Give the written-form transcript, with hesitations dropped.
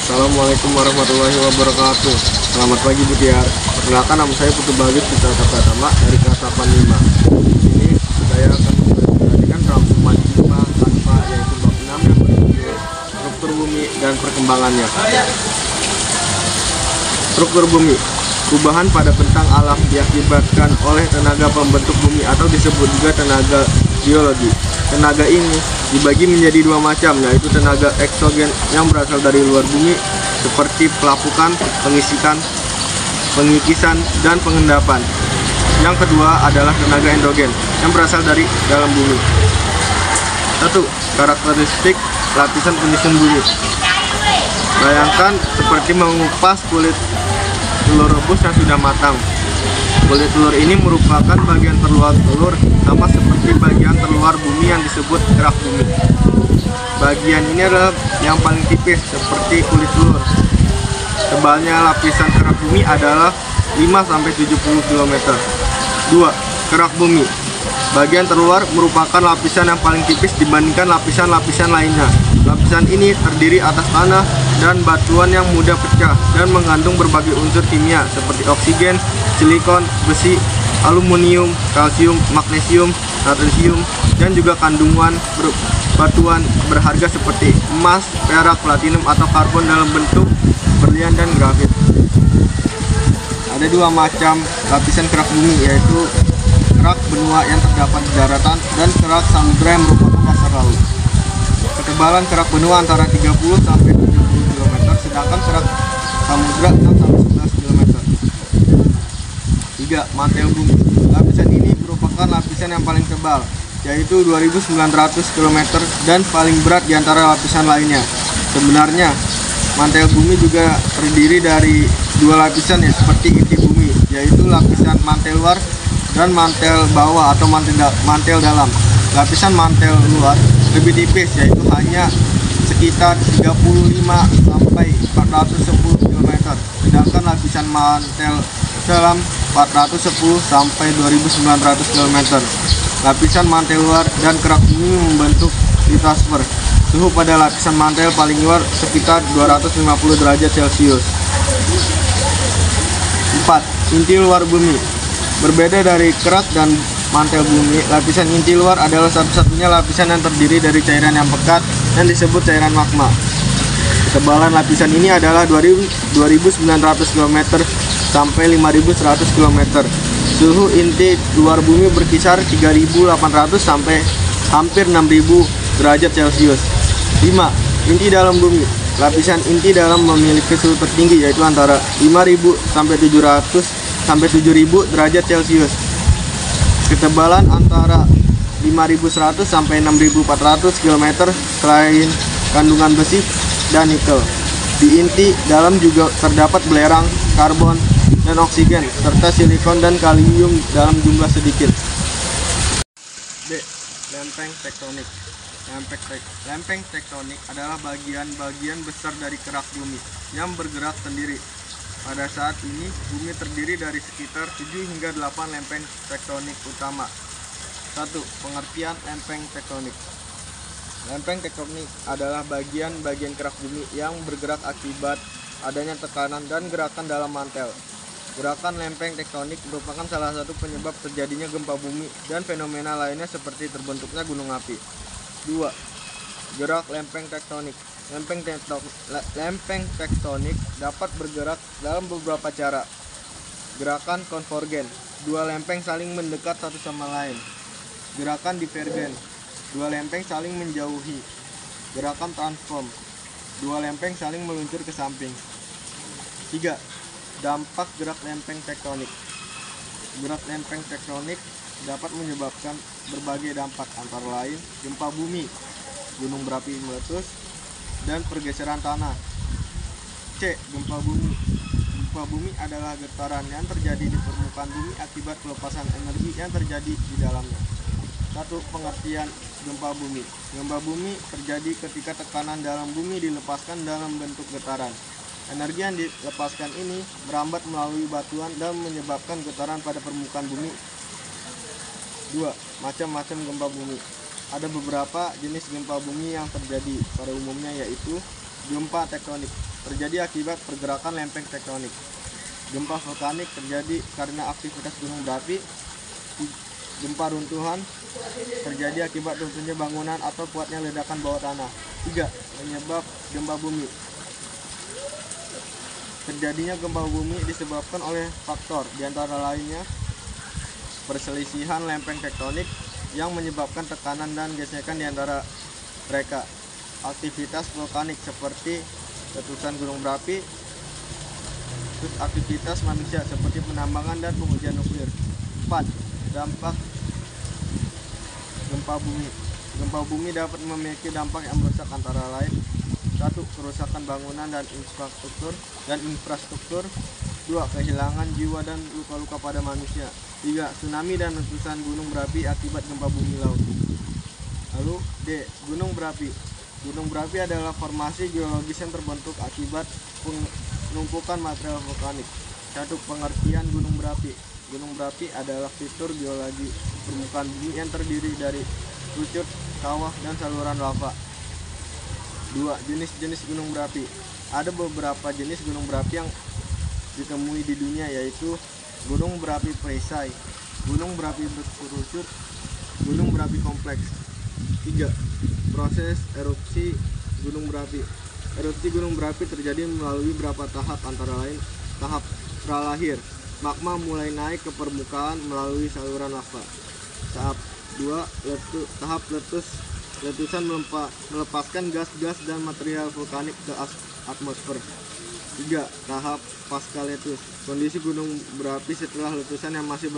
Assalamualaikum warahmatullahi wabarakatuh. Selamat pagi Bu Tiar. Perkenalkan, nama saya Putu Bagus Putra Pratama dari kelas 85. Di sini saya akan memperhatikan rangkuman IPA tanpa, yaitu bab 6 yang berjudul struktur bumi dan perkembangannya. Struktur bumi, perubahan pada bentang alam diakibatkan oleh tenaga pembentuk bumi atau disebut juga tenaga geologi. Tenaga ini dibagi menjadi dua macam, yaitu tenaga eksogen yang berasal dari luar bumi seperti pelapukan, pengikisan, dan pengendapan. Yang kedua adalah tenaga endogen yang berasal dari dalam bumi. 1. Karakteristik lapisan penyusun bumi. Bayangkan seperti mengupas kulit telur rebus yang sudah matang. Kulit telur ini merupakan bagian terluar telur, sama seperti bagian terluar bumi yang disebut kerak bumi. Bagian ini adalah yang paling tipis seperti kulit telur. Tebalnya lapisan kerak bumi adalah 5-70 km. 2. Kerak bumi. Bagian terluar merupakan lapisan yang paling tipis dibandingkan lapisan-lapisan lainnya. Lapisan ini terdiri atas tanah dan batuan yang mudah pecah dan mengandung berbagai unsur kimia seperti oksigen, silikon, besi, aluminium, kalsium, magnesium, natrium, dan juga kandungan batuan berharga seperti emas, perak, platinum, atau karbon dalam bentuk berlian dan grafit. Ada dua macam lapisan kerak bumi, yaitu kerak benua yang terdapat di daratan dan kerak samudra yang merupakan dasar laut. Ketebalan kerak benua antara 30-70 km, sedangkan kerak samudra 6-11 km. 3. Mantel bumi. Lapisan ini merupakan lapisan yang paling tebal, yaitu 2.900 km dan paling berat di antara lapisan lainnya. Sebenarnya, mantel bumi juga terdiri dari dua lapisan, ya, seperti inti bumi, yaitu lapisan mantel luar dan mantel bawah atau mantel dalam. Lapisan mantel luar lebih tipis, yaitu hanya sekitar 35-410 km, sedangkan lapisan mantel dalam 410-2900 km. Lapisan mantel luar dan kerak bumi membentuk litosfer. Suhu pada lapisan mantel paling luar sekitar 250 derajat Celcius. 4. Inti luar bumi. Berbeda dari kerak dan mantel bumi, lapisan inti luar adalah satu-satunya lapisan yang terdiri dari cairan yang pekat yang disebut cairan magma. Ketebalan lapisan ini adalah 2.900 km sampai 5.100 km. Suhu inti luar bumi berkisar 3.800 sampai hampir 6.000 derajat Celcius. 5. Inti dalam bumi. Lapisan inti dalam memiliki suhu tertinggi, yaitu antara 5.000 sampai 700 sampai 7.000 derajat Celcius. Ketebalan antara 5.100 sampai 6.400 km selain kandungan besi dan nikel. Di inti dalam juga terdapat belerang, karbon, dan oksigen, serta silikon dan kalium dalam jumlah sedikit. B. Lempeng tektonik. Lempeng tektonik adalah bagian-bagian besar dari kerak bumi yang bergerak sendiri. Pada saat ini, bumi terdiri dari sekitar 7 hingga 8 lempeng tektonik utama. 1. Pengertian lempeng tektonik. Lempeng tektonik adalah bagian-bagian kerak bumi yang bergerak akibat adanya tekanan dan gerakan dalam mantel. Gerakan lempeng tektonik merupakan salah satu penyebab terjadinya gempa bumi dan fenomena lainnya seperti terbentuknya gunung api. 2. Gerak lempeng tektonik. Lempeng tektonik dapat bergerak dalam beberapa cara. Gerakan konvergen. Dua lempeng saling mendekat satu sama lain. Gerakan divergen. Dua lempeng saling menjauhi. Gerakan transform. Dua lempeng saling meluncur ke samping. 3. Dampak gerak lempeng tektonik. Gerak lempeng tektonik dapat menyebabkan berbagai dampak, antara lain gempa bumi, gunung berapi meletus, dan pergeseran tanah. C. Gempa bumi. Gempa bumi adalah getaran yang terjadi di permukaan bumi akibat pelepasan energi yang terjadi di dalamnya. 1. Pengertian gempa bumi. Gempa bumi terjadi ketika tekanan dalam bumi dilepaskan dalam bentuk getaran. Energi yang dilepaskan ini merambat melalui batuan dan menyebabkan getaran pada permukaan bumi. 2. Macam-macam gempa bumi. Ada beberapa jenis gempa bumi yang terjadi pada umumnya, yaitu Gempa tektonik terjadi akibat pergerakan lempeng tektonik. Gempa vulkanik terjadi karena aktivitas gunung berapi. Gempa runtuhan terjadi akibat runtuhnya bangunan atau kuatnya ledakan bawah tanah. 3. Penyebab gempa bumi. Terjadinya gempa bumi disebabkan oleh faktor diantara lainnya perselisihan lempeng tektonik yang menyebabkan tekanan dan gesekan di antara mereka, aktivitas vulkanik seperti letusan gunung berapi, terus aktivitas manusia seperti penambangan dan pengujian nuklir. 4. Dampak gempa bumi. Gempa bumi dapat memiliki dampak yang merusak antara lain 1. Kerusakan bangunan dan infrastruktur. 2. Kehilangan jiwa dan luka-luka pada manusia. 3. Tsunami dan letusan gunung berapi akibat gempa bumi laut. Lalu D. Gunung berapi. Gunung berapi adalah formasi geologis yang terbentuk akibat penumpukan material vulkanik. 1. Pengertian gunung berapi. Gunung berapi adalah fitur geologi permukaan bumi yang terdiri dari kerucut, kawah, dan saluran lava. 2. Jenis-jenis gunung berapi. Ada beberapa jenis gunung berapi yang ditemui di dunia, yaitu gunung berapi perisai, gunung berapi berkerucut, gunung berapi kompleks. 3. Proses erupsi gunung berapi. Erupsi gunung berapi terjadi melalui beberapa tahap, antara lain tahap pralahir, magma mulai naik ke permukaan melalui saluran lava. Tahap 2. Tahap letusan melepaskan gas-gas dan material vulkanik ke atmosfer. 3. Tahap pasca letus, kondisi gunung berapi setelah letusan yang masih